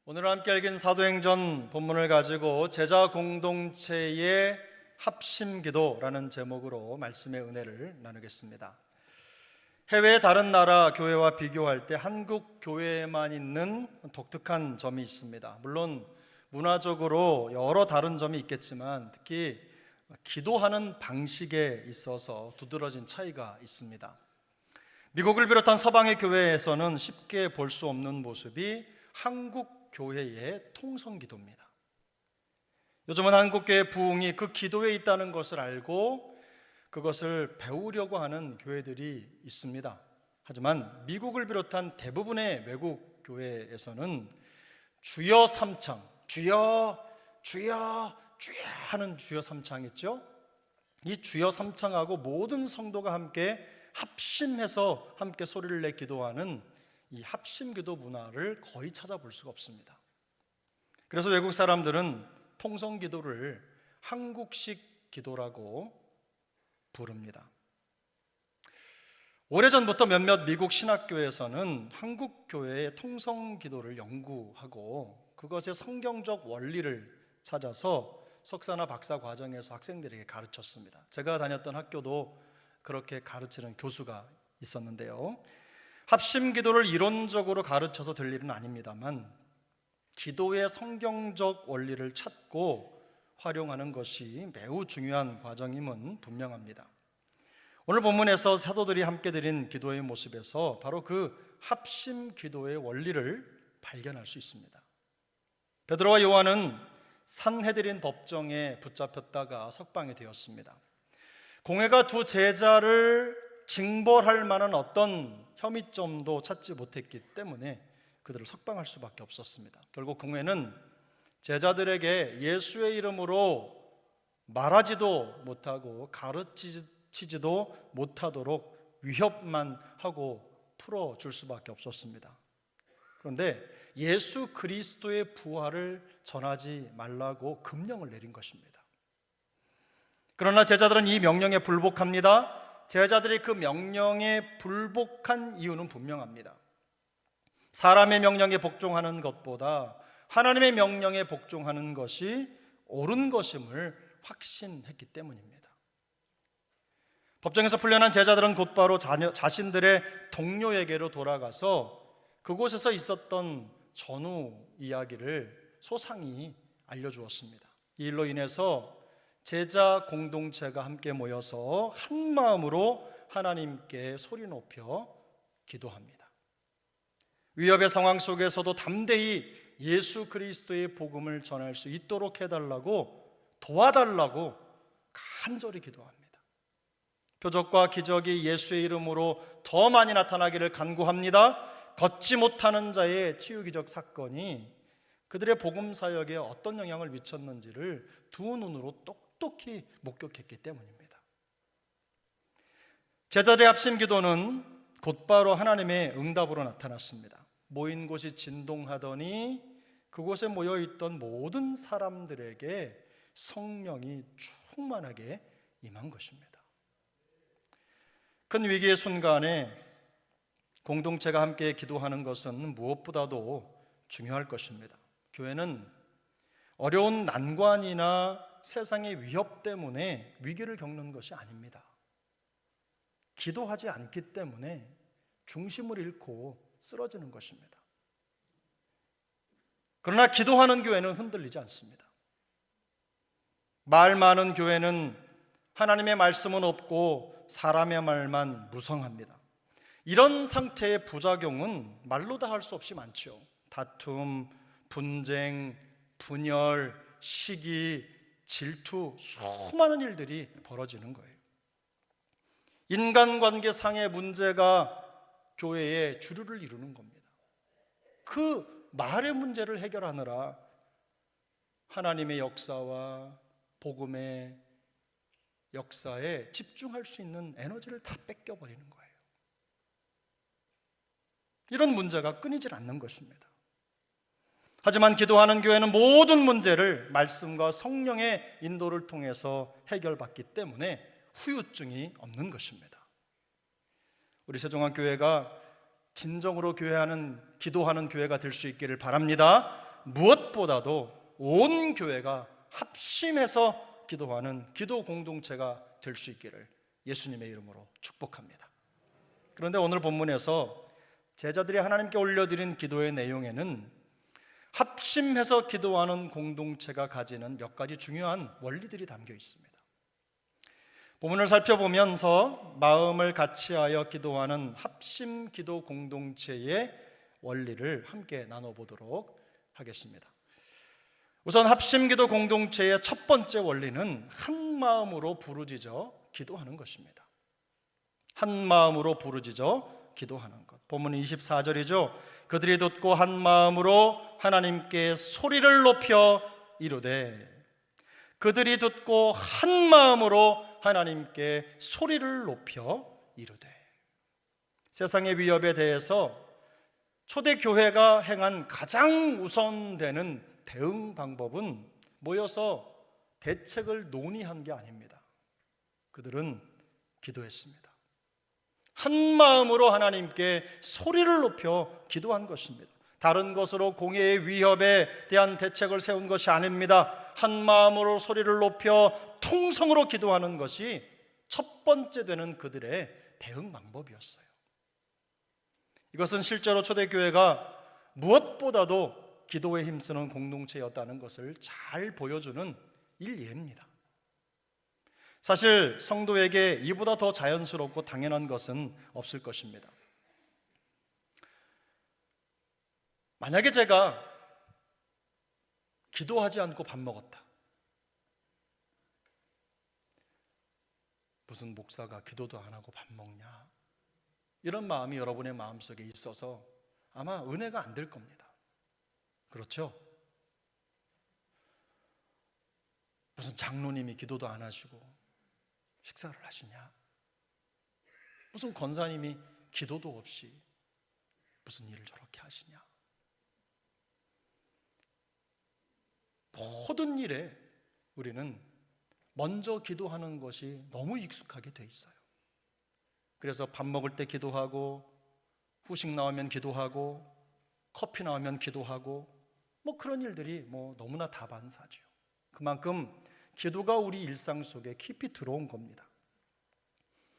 오늘 함께 읽은 사도행전 본문을 가지고 제자 공동체의 합심기도라는 제목으로 말씀의 은혜를 나누겠습니다. 해외의 다른 나라 교회와 비교할 때 한국 교회에만 있는 독특한 점이 있습니다. 물론 문화적으로 여러 다른 점이 있겠지만 특히 기도하는 방식에 있어서 두드러진 차이가 있습니다. 미국을 비롯한 서방의 교회에서는 쉽게 볼 수 없는 모습이 한국 교회의 통성기도입니다. 요즘은 한국교회 부흥이 그 기도에 있다는 것을 알고 그것을 배우려고 하는 교회들이 있습니다. 하지만 미국을 비롯한 대부분의 외국 교회에서는 주여 삼창, 주여 주여 주여 하는 주여 삼창 있죠? 이 주여 삼창하고 모든 성도가 함께 합심해서 함께 소리를 내 기도하는 이 합심기도 문화를 거의 찾아볼 수가 없습니다. 그래서 외국 사람들은 통성기도를 한국식 기도라고 부릅니다. 오래전부터 몇몇 미국 신학교에서는 한국교회의 통성기도를 연구하고 그것의 성경적 원리를 찾아서 석사나 박사 과정에서 학생들에게 가르쳤습니다. 제가 다녔던 학교도 그렇게 가르치는 교수가 있었는데요. 합심기도를 이론적으로 가르쳐서 될 일은 아닙니다만 기도의 성경적 원리를 찾고 활용하는 것이 매우 중요한 과정임은 분명합니다. 오늘 본문에서 사도들이 함께 드린 기도의 모습에서 바로 그 합심기도의 원리를 발견할 수 있습니다. 베드로와 요한은 산헤드린 법정에 붙잡혔다가 석방이 되었습니다. 공회가 두 제자를 징벌할 만한 어떤 혐의점도 찾지 못했기 때문에 그들을 석방할 수밖에 없었습니다. 결국 공회는 제자들에게 예수의 이름으로 말하지도 못하고 가르치지도 못하도록 위협만 하고 풀어줄 수밖에 없었습니다. 그런데 예수 그리스도의 부활을 전하지 말라고 금령을 내린 것입니다. 그러나 제자들은 이 명령에 불복합니다. 제자들이 그 명령에 불복한 이유는 분명합니다. 사람의 명령에 복종하는 것보다 하나님의 명령에 복종하는 것이 옳은 것임을 확신했기 때문입니다. 법정에서 풀려난 제자들은 곧바로 자신들의 동료에게로 돌아가서 그곳에서 있었던 전후 이야기를 소상히 알려주었습니다. 이 일로 인해서 제자 공동체가 함께 모여서 한 마음으로 하나님께 소리 높여 기도합니다. 위협의 상황 속에서도 담대히 예수 그리스도의 복음을 전할 수 있도록 해달라고 도와달라고 간절히 기도합니다. 표적과 기적이 예수의 이름으로 더 많이 나타나기를 간구합니다. 걷지 못하는 자의 치유기적 사건이 그들의 복음 사역에 어떤 영향을 미쳤는지를 두 눈으로 똑똑히 목격했기 때문입니다. 제자들의 합심기도는 곧바로 하나님의 응답으로 나타났습니다. 모인 곳이 진동하더니 그곳에 모여있던 모든 사람들에게 성령이 충만하게 임한 것입니다. 큰 위기의 순간에 공동체가 함께 기도하는 것은 무엇보다도 중요할 것입니다. 교회는 어려운 난관이나 세상의 위협 때문에 위기를 겪는 것이 아닙니다. 기도하지 않기 때문에 중심을 잃고 쓰러지는 것입니다. 그러나 기도하는 교회는 흔들리지 않습니다. 말 많은 교회는 하나님의 말씀은 없고 사람의 말만 무성합니다. 이런 상태의 부작용은 말로 다 할 수 없이 많죠. 다툼, 분쟁, 분열, 시기, 질투, 수많은 일들이 벌어지는 거예요. 인간관계상의 문제가 교회의 주류를 이루는 겁니다. 그 말의 문제를 해결하느라 하나님의 역사와 복음의 역사에 집중할 수 있는 에너지를 다 뺏겨버리는 거예요. 이런 문제가 끊이질 않는 것입니다. 하지만 기도하는 교회는 모든 문제를 말씀과 성령의 인도를 통해서 해결받기 때문에 후유증이 없는 것입니다. 우리 세종환교회가 진정으로 기도하는 교회가 될 수 있기를 바랍니다. 무엇보다도 온 교회가 합심해서 기도하는 기도 공동체가 될 수 있기를 예수님의 이름으로 축복합니다. 그런데 오늘 본문에서 제자들이 하나님께 올려드린 기도의 내용에는 합심해서 기도하는 공동체가 가지는 몇 가지 중요한 원리들이 담겨 있습니다. 본문을 살펴보면서 마음을 같이하여 기도하는 합심 기도 공동체의 원리를 함께 나눠보도록 하겠습니다. 우선 합심 기도 공동체의 첫 번째 원리는 한 마음으로 부르짖어 기도하는 것입니다. 한 마음으로 부르짖어 기도하는 것. 본문 24절이죠. 그들이 듣고 한 마음으로 하나님께 소리를 높여 이르되, 그들이 듣고 한 마음으로 하나님께 소리를 높여 이르되. 세상의 위협에 대해서 초대교회가 행한 가장 우선되는 대응 방법은 모여서 대책을 논의한 게 아닙니다. 그들은 기도했습니다. 한 마음으로 하나님께 소리를 높여 기도한 것입니다. 다른 것으로 공의의 위협에 대한 대책을 세운 것이 아닙니다. 한 마음으로 소리를 높여 통성으로 기도하는 것이 첫 번째 되는 그들의 대응 방법이었어요. 이것은 실제로 초대교회가 무엇보다도 기도에 힘쓰는 공동체였다는 것을 잘 보여주는 일례입니다. 사실 성도에게 이보다 더 자연스럽고 당연한 것은 없을 것입니다. 만약에 제가 기도하지 않고 밥 먹었다. 무슨 목사가 기도도 안 하고 밥 먹냐? 이런 마음이 여러분의 마음속에 있어서 아마 은혜가 안 될 겁니다. 그렇죠? 무슨 장로님이 기도도 안 하시고 식사를 하시냐? 무슨 권사님이 기도도 없이 무슨 일을 저렇게 하시냐? 모든 일에 우리는 먼저 기도하는 것이 너무 익숙하게 돼 있어요. 그래서 밥 먹을 때 기도하고, 후식 나오면 기도하고, 커피 나오면 기도하고, 그런 일들이 너무나 다반사죠. 그만큼 기도가 우리 일상 속에 깊이 들어온 겁니다.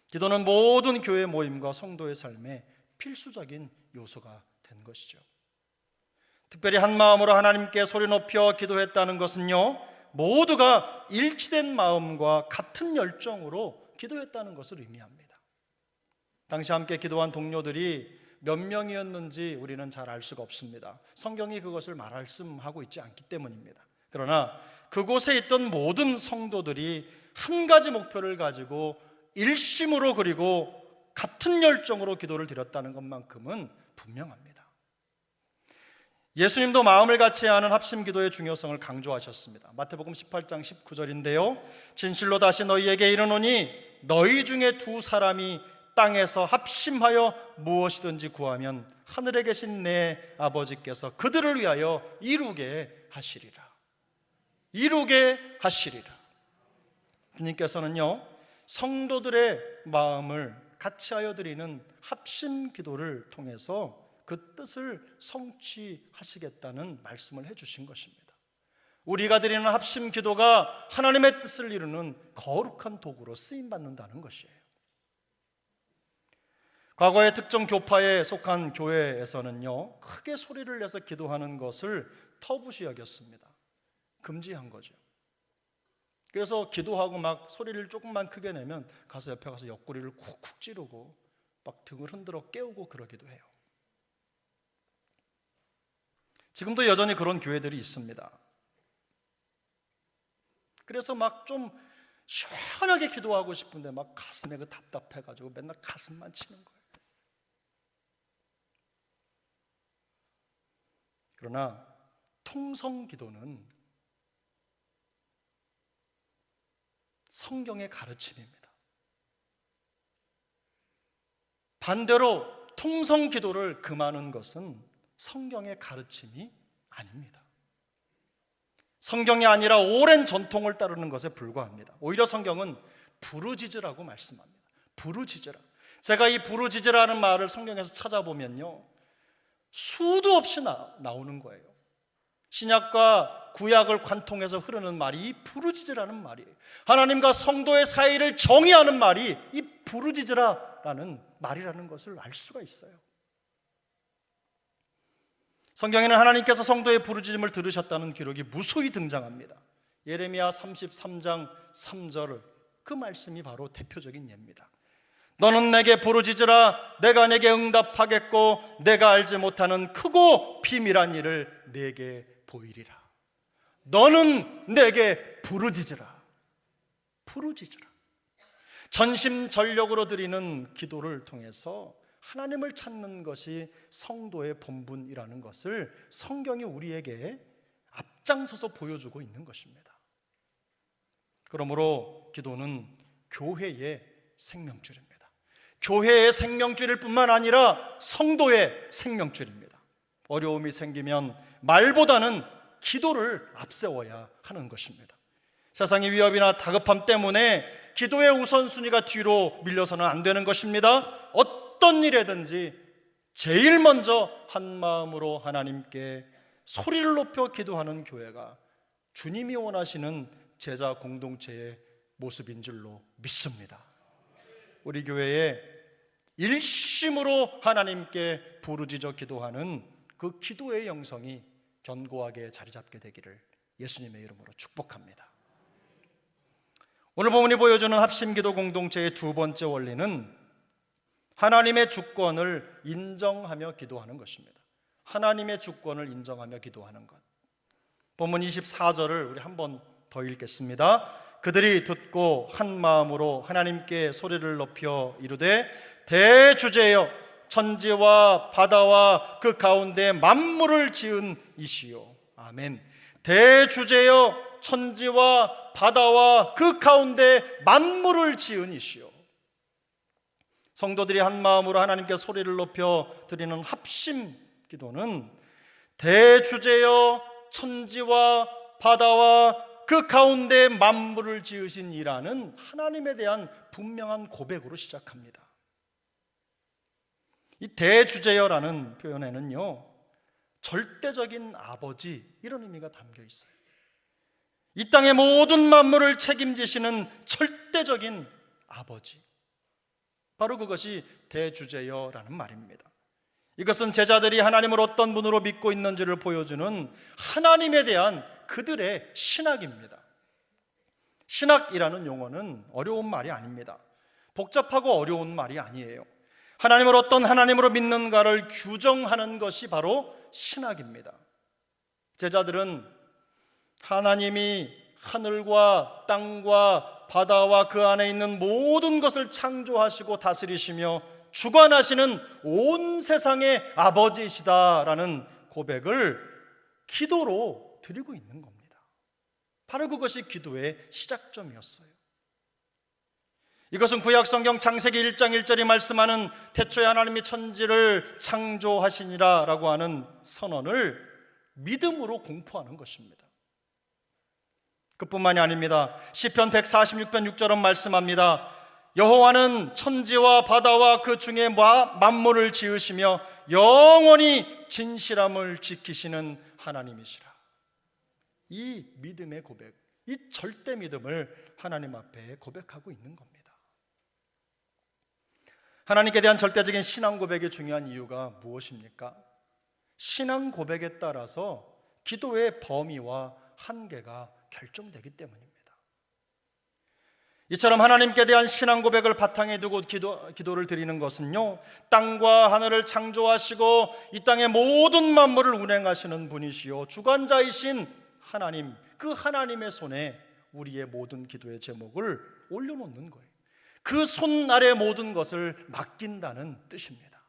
기도는 모든 교회 모임과 성도의 삶에 필수적인 요소가 된 것이죠. 특별히 한 마음으로 하나님께 소리 높여 기도했다는 것은요, 모두가 일치된 마음과 같은 열정으로 기도했다는 것을 의미합니다. 당시 함께 기도한 동료들이 몇 명이었는지 우리는 잘 알 수가 없습니다. 성경이 그것을 말씀하고 있지 않기 때문입니다. 그러나 그곳에 있던 모든 성도들이 한 가지 목표를 가지고 일심으로 그리고 같은 열정으로 기도를 드렸다는 것만큼은 분명합니다. 예수님도 마음을 같이 하는 합심 기도의 중요성을 강조하셨습니다. 마태복음 18장 19절인데요. 진실로 다시 너희에게 이르노니 너희 중에 두 사람이 땅에서 합심하여 무엇이든지 구하면 하늘에 계신 내 아버지께서 그들을 위하여 이루게 하시리라. 이루게 하시리라. 주님께서는요, 성도들의 마음을 같이하여 드리는 합심 기도를 통해서 그 뜻을 성취하시겠다는 말씀을 해주신 것입니다. 우리가 드리는 합심 기도가 하나님의 뜻을 이루는 거룩한 도구로 쓰임받는다는 것이에요. 과거의 특정 교파에 속한 교회에서는요, 크게 소리를 내서 기도하는 것을 터부시 여겼습니다. 금지한 거죠. 그래서 기도하고 막 소리를 조금만 크게 내면 가서 옆에 가서 옆구리를 쿡쿡 찌르고 막 등을 흔들어 깨우고 그러기도 해요. 지금도 여전히 그런 교회들이 있습니다. 그래서 막 좀 시원하게 기도하고 싶은데 막 가슴에 그 답답해가지고 맨날 가슴만 치는 거예요. 그러나 통성 기도는 성경의 가르침입니다. 반대로 통성 기도를 금하는 것은 성경의 가르침이 아닙니다. 성경이 아니라 오랜 전통을 따르는 것에 불과합니다. 오히려 성경은 부르짖으라고 말씀합니다. 부르짖으라. 제가 이 부르짖으라는 말을 성경에서 찾아보면요, 수도 없이 나오는 거예요. 신약과 구약을 관통해서 흐르는 말이 이 부르짖으라는 말이에요. 하나님과 성도의 사이를 정의하는 말이 이 부르짖으라라는 말이라는 것을 알 수가 있어요. 성경에는 하나님께서 성도의 부르짖음을 들으셨다는 기록이 무수히 등장합니다. 예레미야 33장 3절, 그 말씀이 바로 대표적인 예입니다. 너는 내게 부르짖으라, 내가 내게 응답하겠고 내가 알지 못하는 크고 비밀한 일을 내게 보이리라. 너는 내게 부르짖으라. 부르짖으라. 전심전력으로 드리는 기도를 통해서 하나님을 찾는 것이 성도의 본분이라는 것을 성경이 우리에게 앞장서서 보여주고 있는 것입니다. 그러므로 기도는 교회의 생명줄입니다. 교회의 생명줄일 뿐만 아니라 성도의 생명줄입니다. 어려움이 생기면 말보다는 기도를 앞세워야 하는 것입니다. 세상의 위협이나 다급함 때문에 기도의 우선순위가 뒤로 밀려서는 안 되는 것입니다. 어떤 일이든지 제일 먼저 한 마음으로 하나님께 소리를 높여 기도하는 교회가 주님이 원하시는 제자 공동체의 모습인 줄로 믿습니다. 우리 교회에 일심으로 하나님께 부르짖어 기도하는 그 기도의 영성이 견고하게 자리 잡게 되기를 예수님의 이름으로 축복합니다. 오늘 본문이 보여주는 합심기도 공동체의 두 번째 원리는 하나님의 주권을 인정하며 기도하는 것입니다. 하나님의 주권을 인정하며 기도하는 것. 본문 24절을 우리 한번 더 읽겠습니다. 그들이 듣고 한 마음으로 하나님께 소리를 높여 이르되 대주제여 천지와 바다와 그 가운데 만물을 지은 이시요. 아멘. 대주제여 천지와 바다와 그 가운데 만물을 지은 이시요. 성도들이 한 마음으로 하나님께 소리를 높여 드리는 합심 기도는 대주제여 천지와 바다와 그 가운데 만물을 지으신 이라는 하나님에 대한 분명한 고백으로 시작합니다. 이 대주제여라는 표현에는요, 절대적인 아버지 이런 의미가 담겨 있어요. 이 땅의 모든 만물을 책임지시는 절대적인 아버지, 바로 그것이 대주제여라는 말입니다. 이것은 제자들이 하나님을 어떤 분으로 믿고 있는지를 보여주는 하나님에 대한 그들의 신학입니다. 신학이라는 용어는 어려운 말이 아닙니다. 복잡하고 어려운 말이 아니에요. 하나님을 어떤 하나님으로 믿는가를 규정하는 것이 바로 신학입니다. 제자들은 하나님이 하늘과 땅과 바다와 그 안에 있는 모든 것을 창조하시고 다스리시며 주관하시는 온 세상의 아버지이시다라는 고백을 기도로 드리고 있는 겁니다. 바로 그것이 기도의 시작점이었어요. 이것은 구약성경 창세기 1장 1절이 말씀하는 태초에 하나님이 천지를 창조하시니라 라고 하는 선언을 믿음으로 공포하는 것입니다. 그뿐만이 아닙니다. 시편 146편 6절은 말씀합니다. 여호와는 천지와 바다와 그 중에 만물을 지으시며 영원히 진실함을 지키시는 하나님이시라. 이 믿음의 고백, 이 절대 믿음을 하나님 앞에 고백하고 있는 겁니다. 하나님께 대한 절대적인 신앙 고백이 중요한 이유가 무엇입니까? 신앙 고백에 따라서 기도의 범위와 한계가 결정되기 때문입니다. 이처럼 하나님께 대한 신앙 고백을 바탕에 두고 기도를 드리는 것은요, 땅과 하늘을 창조하시고 이 땅의 모든 만물을 운행하시는 분이시요 주관자이신 하나님, 그 하나님의 손에 우리의 모든 기도의 제목을 올려놓는 거예요. 그 손 아래 모든 것을 맡긴다는 뜻입니다.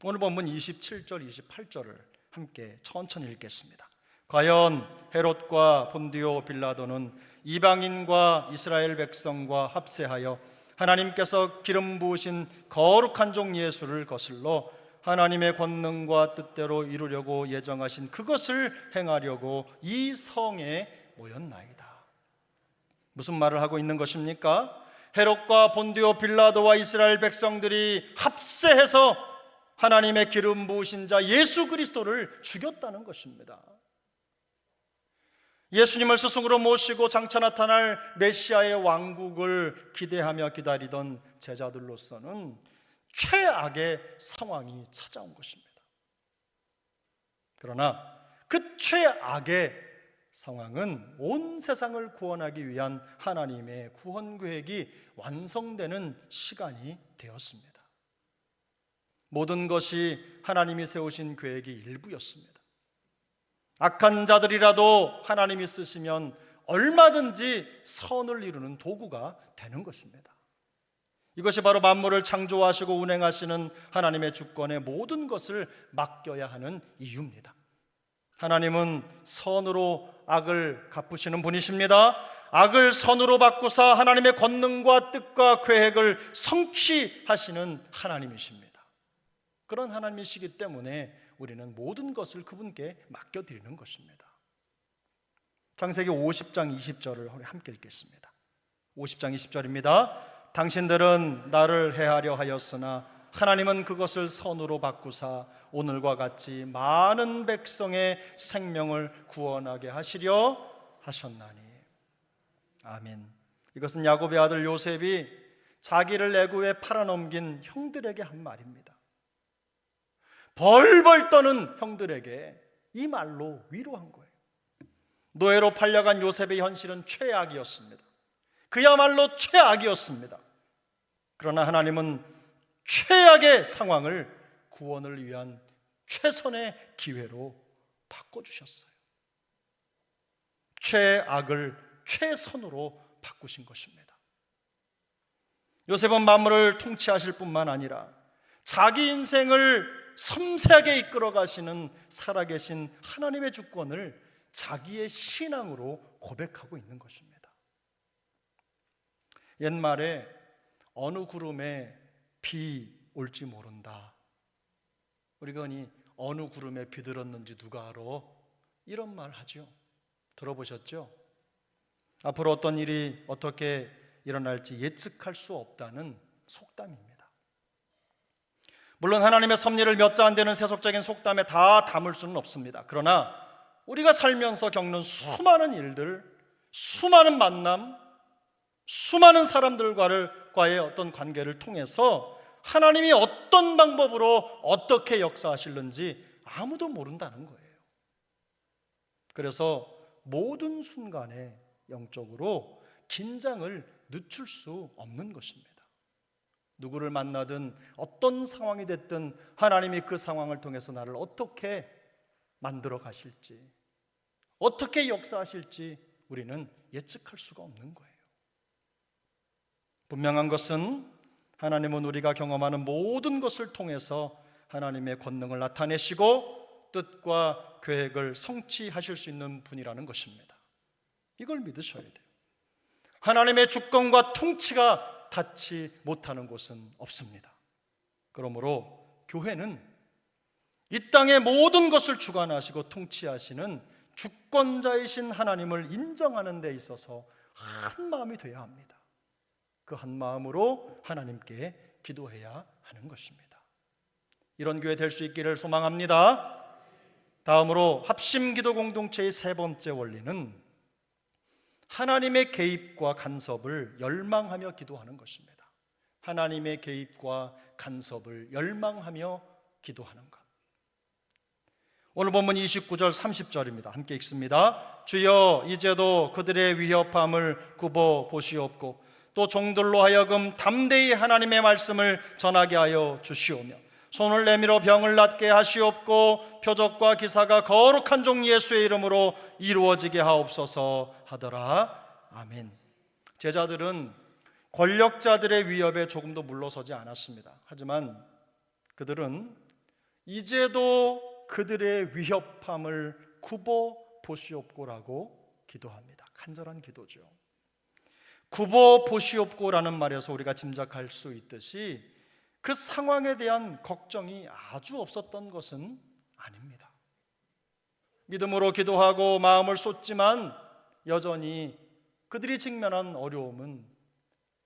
오늘 본문 27절, 28절을 함께 천천히 읽겠습니다. 과연 헤롯과 본디오 빌라도는 이방인과 이스라엘 백성과 합세하여 하나님께서 기름 부으신 거룩한 종 예수를 거슬러 하나님의 권능과 뜻대로 이루려고 예정하신 그것을 행하려고 이 성에 모였나이다. 무슨 말을 하고 있는 것입니까? 헤롯과 본디오 빌라도와 이스라엘 백성들이 합세해서 하나님의 기름 부으신 자 예수 그리스도를 죽였다는 것입니다. 예수님을 스승으로 모시고 장차 나타날 메시아의 왕국을 기대하며 기다리던 제자들로서는 최악의 상황이 찾아온 것입니다. 그러나 그 최악의 상황은 온 세상을 구원하기 위한 하나님의 구원 계획이 완성되는 시간이 되었습니다. 모든 것이 하나님이 세우신 계획의 일부였습니다. 악한 자들이라도 하나님이 쓰시면 얼마든지 선을 이루는 도구가 되는 것입니다. 이것이 바로 만물을 창조하시고 운행하시는 하나님의 주권에 모든 것을 맡겨야 하는 이유입니다. 하나님은 선으로 악을 갚으시는 분이십니다. 악을 선으로 바꾸사 하나님의 권능과 뜻과 계획을 성취하시는 하나님이십니다. 그런 하나님이시기 때문에 우리는 모든 것을 그분께 맡겨드리는 것입니다. 창세기 50장 20절을 함께 읽겠습니다. 50장 20절입니다. 당신들은 나를 해하려 하였으나 하나님은 그것을 선으로 바꾸사 오늘과 같이 많은 백성의 생명을 구원하게 하시려 하셨나니. 아멘. 이것은 야곱의 아들 요셉이 자기를 애굽에 팔아넘긴 형들에게 한 말입니다. 벌벌 떠는 형들에게 이 말로 위로한 거예요. 노예로 팔려간 요셉의 현실은 최악이었습니다. 그야말로 최악이었습니다. 그러나 하나님은 최악의 상황을 구원을 위한 최선의 기회로 바꿔주셨어요. 최악을 최선으로 바꾸신 것입니다. 요셉은 만물을 통치하실 뿐만 아니라 자기 인생을 섬세하게 이끌어 가시는 살아계신 하나님의 주권을 자기의 신앙으로 고백하고 있는 것입니다. 옛말에 어느 구름에 비 올지 모른다. 우리가 흔히 어느 구름에 비 들었는지 누가 알아? 이런 말 하죠. 들어보셨죠? 앞으로 어떤 일이 어떻게 일어날지 예측할 수 없다는 속담입니다. 물론 하나님의 섭리를 몇 자 안 되는 세속적인 속담에 다 담을 수는 없습니다. 그러나 우리가 살면서 겪는 수많은 일들, 수많은 만남, 수많은 사람들과의 어떤 관계를 통해서 하나님이 어떤 방법으로 어떻게 역사하실는지 아무도 모른다는 거예요. 그래서 모든 순간에 영적으로 긴장을 늦출 수 없는 것입니다. 누구를 만나든 어떤 상황이 됐든 하나님이 그 상황을 통해서 나를 어떻게 만들어 가실지, 어떻게 역사하실지 우리는 예측할 수가 없는 거예요. 분명한 것은 하나님은 우리가 경험하는 모든 것을 통해서 하나님의 권능을 나타내시고 뜻과 계획을 성취하실 수 있는 분이라는 것입니다. 이걸 믿으셔야 돼요. 하나님의 주권과 통치가 닿지 못하는 곳은 없습니다. 그러므로 교회는 이 땅의 모든 것을 주관하시고 통치하시는 주권자이신 하나님을 인정하는 데 있어서 한 마음이 되어야 합니다. 그 한 마음으로 하나님께 기도해야 하는 것입니다. 이런 교회 될 수 있기를 소망합니다. 다음으로 합심기도 공동체의 세 번째 원리는 하나님의 개입과 간섭을 열망하며 기도하는 것입니다. 하나님의 개입과 간섭을 열망하며 기도하는 것. 오늘 본문 29절 30절입니다. 함께 읽습니다. 주여 이제도 그들의 위협함을 굽어 보시옵고 또 종들로 하여금 담대히 하나님의 말씀을 전하게 하여 주시오며 손을 내밀어 병을 낫게 하시옵고 표적과 기사가 거룩한 종 예수의 이름으로 이루어지게 하옵소서 하더라. 아멘. 제자들은 권력자들의 위협에 조금도 물러서지 않았습니다. 하지만 그들은 이제도 그들의 위협함을 굽어 보시옵고라고 기도합니다. 간절한 기도죠. 굽어 보시옵고라는 말에서 우리가 짐작할 수 있듯이 그 상황에 대한 걱정이 아주 없었던 것은 아닙니다. 믿음으로 기도하고 마음을 쏟지만 여전히 그들이 직면한 어려움은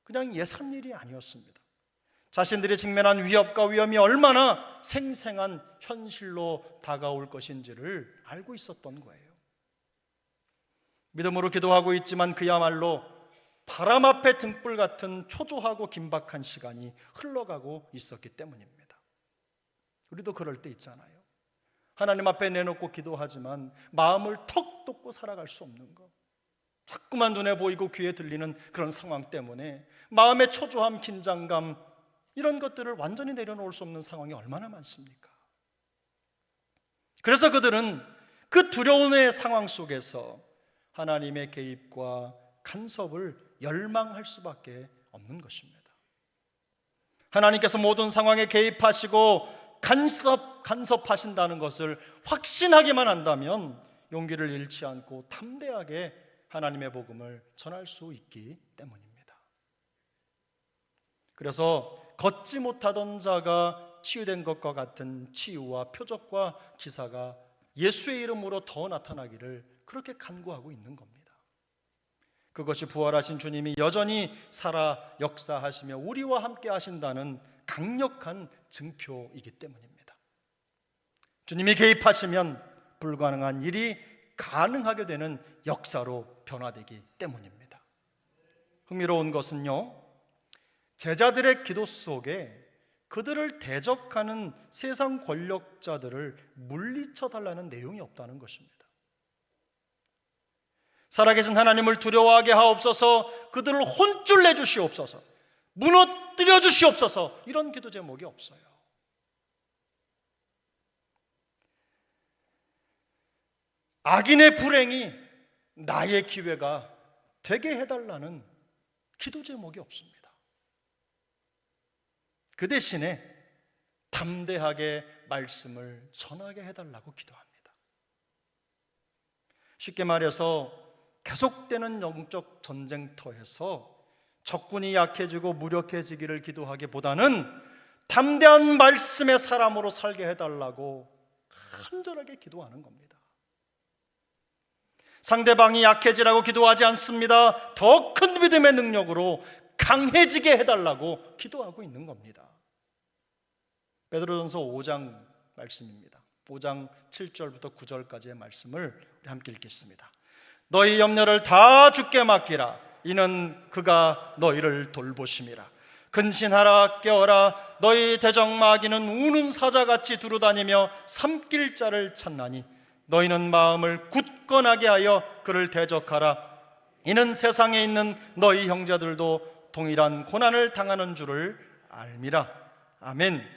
그냥 예산 일이 아니었습니다. 자신들이 직면한 위협과 위험이 얼마나 생생한 현실로 다가올 것인지를 알고 있었던 거예요. 믿음으로 기도하고 있지만 그야말로 바람 앞에 등불 같은 초조하고 긴박한 시간이 흘러가고 있었기 때문입니다. 우리도 그럴 때 있잖아요. 하나님 앞에 내놓고 기도하지만 마음을 턱 돋고 살아갈 수 없는 것, 자꾸만 눈에 보이고 귀에 들리는 그런 상황 때문에 마음의 초조함, 긴장감, 이런 것들을 완전히 내려놓을 수 없는 상황이 얼마나 많습니까? 그래서 그들은 그 두려움의 상황 속에서 하나님의 개입과 간섭을 열망할 수밖에 없는 것입니다. 하나님께서 모든 상황에 개입하시고 간섭하신다는 것을 확신하기만 한다면 용기를 잃지 않고 담대하게 하나님의 복음을 전할 수 있기 때문입니다. 그래서 걷지 못하던 자가 치유된 것과 같은 치유와 표적과 기사가 예수의 이름으로 더 나타나기를 그렇게 간구하고 있는 겁니다. 그것이 부활하신 주님이 여전히 살아 역사하시며 우리와 함께 하신다는 강력한 증표이기 때문입니다. 주님이 개입하시면 불가능한 일이 가능하게 되는 역사로 변화되기 때문입니다. 흥미로운 것은요, 제자들의 기도 속에 그들을 대적하는 세상 권력자들을 물리쳐 달라는 내용이 없다는 것입니다. 살아계신 하나님을 두려워하게 하옵소서, 그들을 혼쭐 내주시옵소서, 무너뜨려 주시옵소서, 이런 기도 제목이 없어요. 악인의 불행이 나의 기회가 되게 해달라는 기도 제목이 없습니다. 그 대신에 담대하게 말씀을 전하게 해달라고 기도합니다. 쉽게 말해서 계속되는 영적 전쟁터에서 적군이 약해지고 무력해지기를 기도하기보다는 담대한 말씀의 사람으로 살게 해달라고 간절하게 기도하는 겁니다. 상대방이 약해지라고 기도하지 않습니다. 더 큰 믿음의 능력으로 강해지게 해달라고 기도하고 있는 겁니다. 베드로전서 5장 말씀입니다. 5장 7절부터 9절까지의 말씀을 우리 함께 읽겠습니다. 너희 염려를 다 주께 맡기라. 이는 그가 너희를 돌보심이라. 근신하라, 깨어라. 너희 대적마귀는 우는 사자같이 두루다니며 삼킬 자를 찾나니 너희는 마음을 굳건하게 하여 그를 대적하라. 이는 세상에 있는 너희 형제들도 동일한 고난을 당하는 줄을 알미라. 아멘.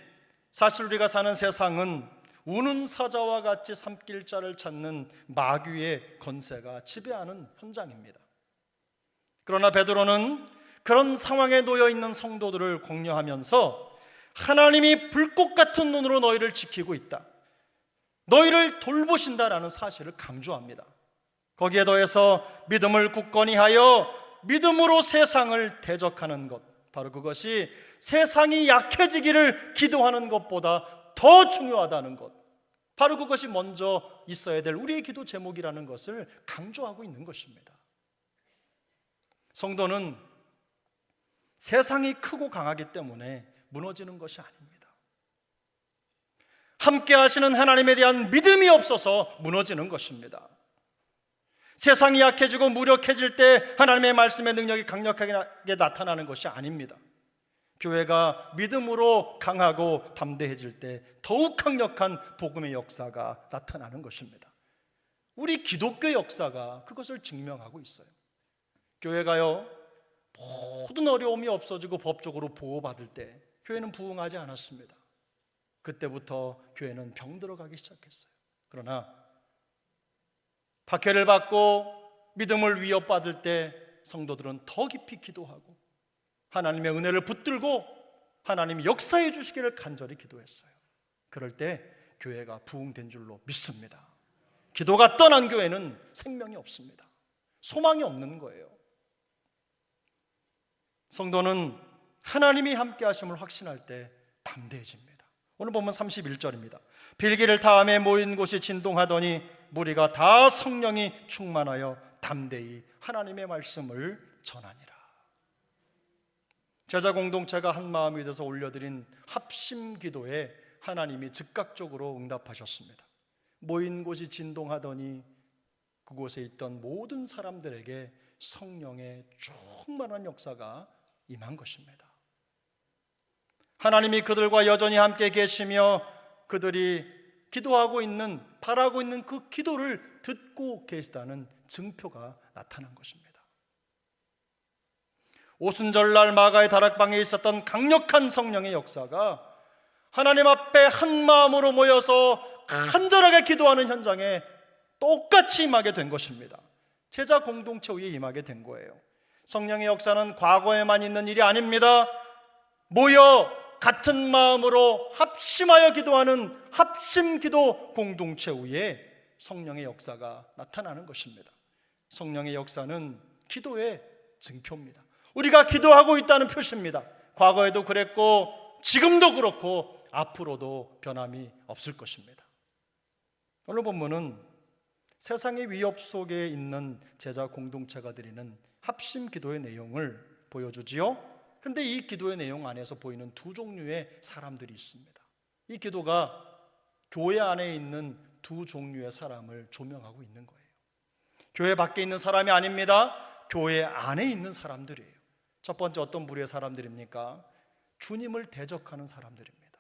사실 우리가 사는 세상은 우는 사자와 같이 삼킬 자를 찾는 마귀의 권세가 지배하는 현장입니다. 그러나 베드로는 그런 상황에 놓여 있는 성도들을 격려하면서 하나님이 불꽃 같은 눈으로 너희를 지키고 있다, 너희를 돌보신다라는 사실을 강조합니다. 거기에 더해서 믿음을 굳건히 하여 믿음으로 세상을 대적하는 것, 바로 그것이 세상이 약해지기를 기도하는 것보다 더 중요하다는 것, 바로 그것이 먼저 있어야 될 우리의 기도 제목이라는 것을 강조하고 있는 것입니다. 성도는 세상이 크고 강하기 때문에 무너지는 것이 아닙니다. 함께 하시는 하나님에 대한 믿음이 없어서 무너지는 것입니다. 세상이 약해지고 무력해질 때 하나님의 말씀의 능력이 강력하게 나타나는 것이 아닙니다. 교회가 믿음으로 강하고 담대해질 때 더욱 강력한 복음의 역사가 나타나는 것입니다. 우리 기독교 역사가 그것을 증명하고 있어요. 교회가요, 모든 어려움이 없어지고 법적으로 보호받을 때 교회는 부흥하지 않았습니다. 그때부터 교회는 병들어가기 시작했어요. 그러나 박해를 받고 믿음을 위협받을 때 성도들은 더 깊이 기도하고 하나님의 은혜를 붙들고 하나님이 역사해 주시기를 간절히 기도했어요. 그럴 때 교회가 부흥된 줄로 믿습니다. 기도가 떠난 교회는 생명이 없습니다. 소망이 없는 거예요. 성도는 하나님이 함께 하심을 확신할 때 담대해집니다. 오늘 보면 31절입니다. 빌기를 다음에 모인 곳이 진동하더니 무리가 다 성령이 충만하여 담대히 하나님의 말씀을 전하니라. 제자 공동체가 한 마음이 돼서 올려드린 합심 기도에 하나님이 즉각적으로 응답하셨습니다. 모인 곳이 진동하더니 그곳에 있던 모든 사람들에게 성령의 충만한 역사가 임한 것입니다. 하나님이 그들과 여전히 함께 계시며 그들이 기도하고 있는, 바라고 있는 그 기도를 듣고 계시다는 증표가 나타난 것입니다. 오순절날 마가의 다락방에 있었던 강력한 성령의 역사가 하나님 앞에 한 마음으로 모여서 간절하게 기도하는 현장에 똑같이 임하게 된 것입니다. 제자 공동체 위에 임하게 된 거예요. 성령의 역사는 과거에만 있는 일이 아닙니다. 모여 같은 마음으로 합심하여 기도하는 합심기도 공동체 위에 성령의 역사가 나타나는 것입니다. 성령의 역사는 기도의 증표입니다. 우리가 기도하고 있다는 표시입니다. 과거에도 그랬고 지금도 그렇고 앞으로도 변함이 없을 것입니다. 오늘 본문은 세상의 위협 속에 있는 제자 공동체가 드리는 합심 기도의 내용을 보여주지요. 그런데 이 기도의 내용 안에서 보이는 두 종류의 사람들이 있습니다. 이 기도가 교회 안에 있는 두 종류의 사람을 조명하고 있는 거예요. 교회 밖에 있는 사람이 아닙니다. 교회 안에 있는 사람들이에요. 첫 번째 어떤 부류의 사람들입니까? 주님을 대적하는 사람들입니다.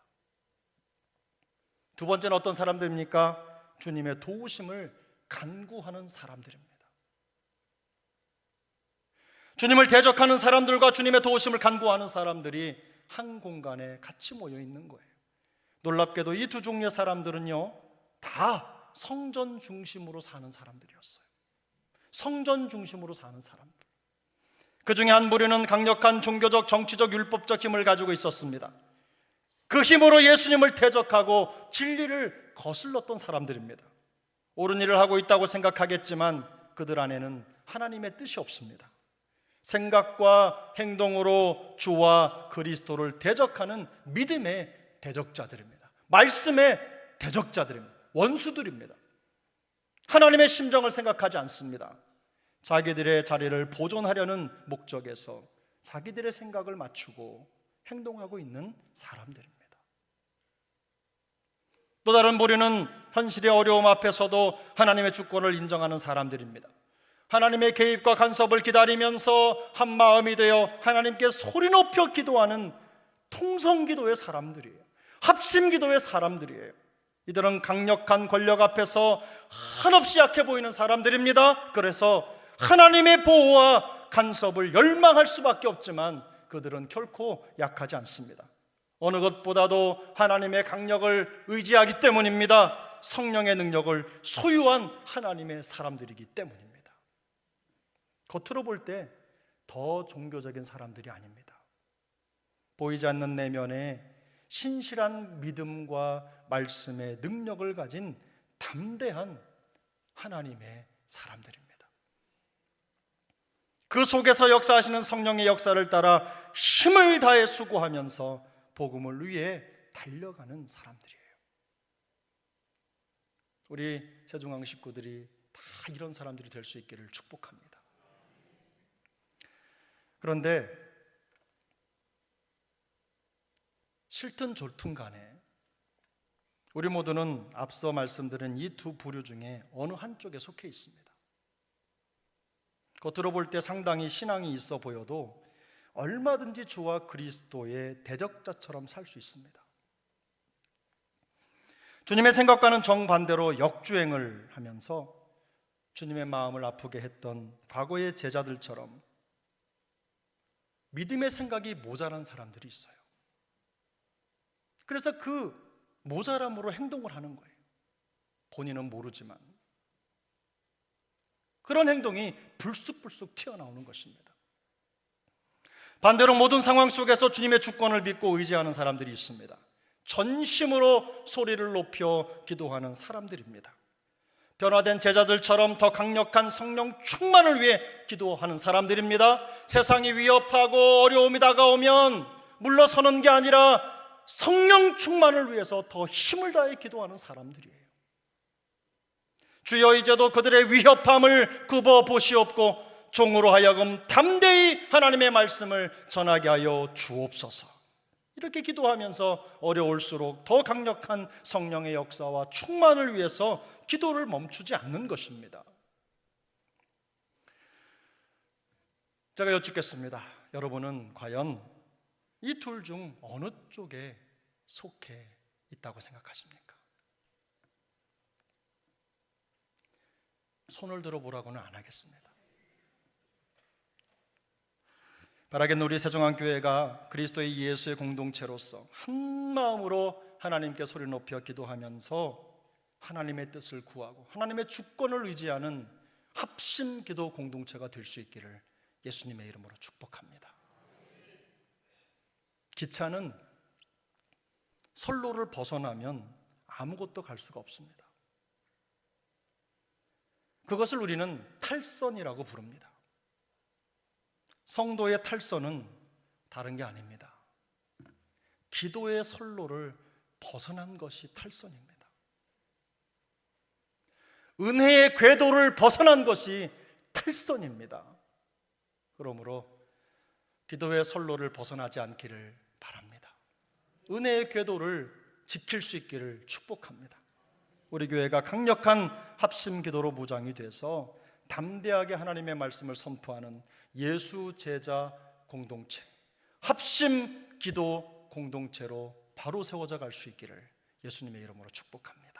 두 번째는 어떤 사람들입니까? 주님의 도우심을 간구하는 사람들입니다. 주님을 대적하는 사람들과 주님의 도우심을 간구하는 사람들이 한 공간에 같이 모여 있는 거예요. 놀랍게도 이 두 종류의 사람들은요, 다 성전 중심으로 사는 사람들이었어요. 성전 중심으로 사는 사람들. 그 중에 한 부류는 강력한 종교적, 정치적, 율법적 힘을 가지고 있었습니다. 그 힘으로 예수님을 대적하고 진리를 거슬렀던 사람들입니다. 옳은 일을 하고 있다고 생각하겠지만 그들 안에는 하나님의 뜻이 없습니다. 생각과 행동으로 주와 그리스도를 대적하는 믿음의 대적자들입니다. 말씀의 대적자들입니다. 원수들입니다. 하나님의 심정을 생각하지 않습니다. 자기들의 자리를 보존하려는 목적에서 자기들의 생각을 맞추고 행동하고 있는 사람들입니다. 또 다른 부류는 현실의 어려움 앞에서도 하나님의 주권을 인정하는 사람들입니다. 하나님의 개입과 간섭을 기다리면서 한 마음이 되어 하나님께 소리 높여 기도하는 통성기도의 사람들이에요. 합심기도의 사람들이에요. 이들은 강력한 권력 앞에서 한없이 약해 보이는 사람들입니다. 그래서 하나님의 보호와 간섭을 열망할 수밖에 없지만 그들은 결코 약하지 않습니다. 어느 것보다도 하나님의 강력을 의지하기 때문입니다. 성령의 능력을 소유한 하나님의 사람들이기 때문입니다. 겉으로 볼 때 더 종교적인 사람들이 아닙니다. 보이지 않는 내면에 신실한 믿음과 말씀의 능력을 가진 담대한 하나님의 사람들입니다. 그 속에서 역사하시는 성령의 역사를 따라 힘을 다해 수고하면서 복음을 위해 달려가는 사람들이에요. 우리 세종항 식구들이 다 이런 사람들이 될 수 있기를 축복합니다. 그런데 싫든 좋든 간에 우리 모두는 앞서 말씀드린 이 두 부류 중에 어느 한쪽에 속해 있습니다. 겉으로 볼 때 상당히 신앙이 있어 보여도 얼마든지 주와 그리스도의 대적자처럼 살 수 있습니다. 주님의 생각과는 정반대로 역주행을 하면서 주님의 마음을 아프게 했던 과거의 제자들처럼 믿음의 생각이 모자란 사람들이 있어요. 그래서 그 모자람으로 행동을 하는 거예요. 본인은 모르지만 그런 행동이 불쑥불쑥 튀어나오는 것입니다. 반대로 모든 상황 속에서 주님의 주권을 믿고 의지하는 사람들이 있습니다. 전심으로 소리를 높여 기도하는 사람들입니다. 변화된 제자들처럼 더 강력한 성령 충만을 위해 기도하는 사람들입니다. 세상이 위협하고 어려움이 다가오면 물러서는 게 아니라 성령 충만을 위해서 더 힘을 다해 기도하는 사람들이에요. 주여 이제도 그들의 위협함을 굽어 보시옵고 종으로 하여금 담대히 하나님의 말씀을 전하게 하여 주옵소서. 이렇게 기도하면서 어려울수록 더 강력한 성령의 역사와 충만을 위해서 기도를 멈추지 않는 것입니다. 제가 여쭙겠습니다. 여러분은 과연 이 둘 중 어느 쪽에 속해 있다고 생각하십니까? 손을 들어보라고는 안 하겠습니다. 바라겠는 우리 세종안교회가 그리스도의 예수의 공동체로서 한 마음으로 하나님께 소리 높여 기도하면서 하나님의 뜻을 구하고 하나님의 주권을 의지하는 합심 기도 공동체가 될 수 있기를 예수님의 이름으로 축복합니다. 기차는 선로를 벗어나면 아무것도 갈 수가 없습니다. 그것을 우리는 탈선이라고 부릅니다. 성도의 탈선은 다른 게 아닙니다. 기도의 선로를 벗어난 것이 탈선입니다. 은혜의 궤도를 벗어난 것이 탈선입니다. 그러므로 기도의 선로를 벗어나지 않기를 바랍니다. 은혜의 궤도를 지킬 수 있기를 축복합니다. 우리 교회가 강력한 합심 기도로 무장이 돼서 담대하게 하나님의 말씀을 선포하는 예수 제자 공동체, 합심 기도 공동체로 바로 세워져 갈 수 있기를 예수님의 이름으로 축복합니다.